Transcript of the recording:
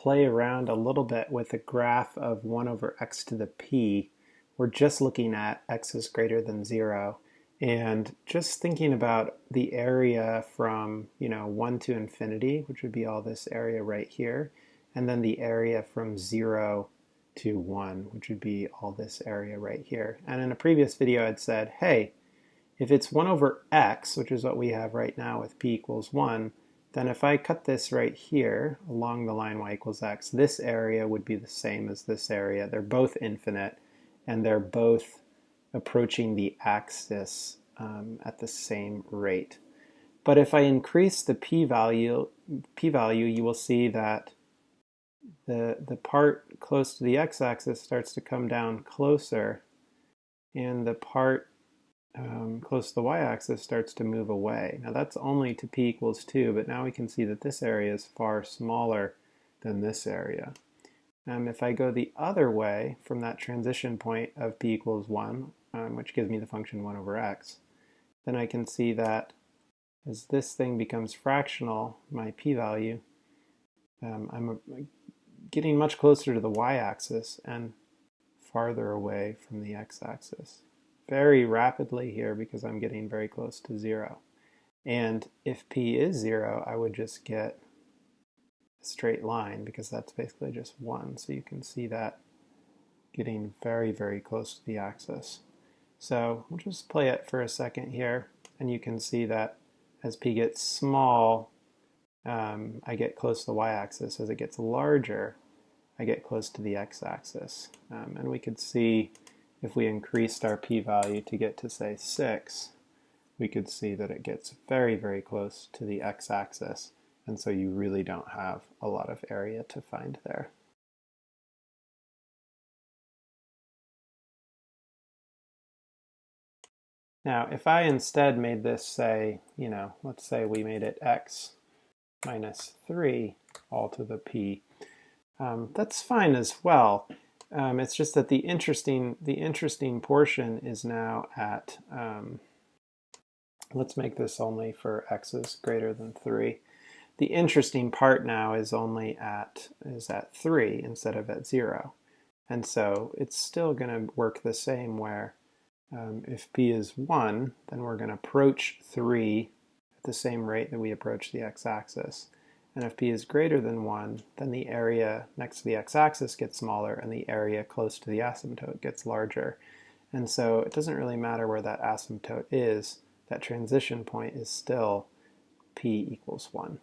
play around a little bit with a graph of 1 over x to the p. We're just looking at x is greater than 0 and just thinking about the area from 1 to infinity, which would be all this area right here, and then the area from 0 to 1, which would be all this area right here. And in a previous video I'd said, hey, if it's 1 over x, which is what we have right now with p equals 1, then if I cut this right here along the line y equals x, this area would be the same as this area. They're both infinite, and they're both approaching the axis at the same rate. But if I increase the p-value, you will see that the part close to the x-axis starts to come down closer, and the part close to the y-axis starts to move away. Now that's only to p equals 2, but now we can see that this area is far smaller than this area. If I go the other way from that transition point of p equals 1, which gives me the function 1 over x, then I can see that as this thing becomes fractional, my p-value, I'm getting much closer to the y-axis and farther away from the x-axis. Very rapidly here because I'm getting very close to 0. And if p is 0, I would just get a straight line because that's basically just 1. So you can see that getting very, very close to the axis. So we'll just play it for a second here, and you can see that as p gets small, I get close to the y-axis. As it gets larger, I get close to the x-axis. And we could see if we increased our p-value to get to, say, 6, we could see that it gets very, very close to the x-axis, and so you really don't have a lot of area to find there. Now, if I instead made this, say, let's say we made it x minus 3 all to the p, that's fine as well. It's just that the interesting portion is now at, let's make this only for x's greater than 3. The interesting part now is only at 3 instead of at 0. And so it's still going to work the same where if p is 1, then we're going to approach 3 at the same rate that we approach the x-axis. And if p is greater than 1, then the area next to the x-axis gets smaller and the area close to the asymptote gets larger. And so it doesn't really matter where that asymptote is. That transition point is still p equals 1.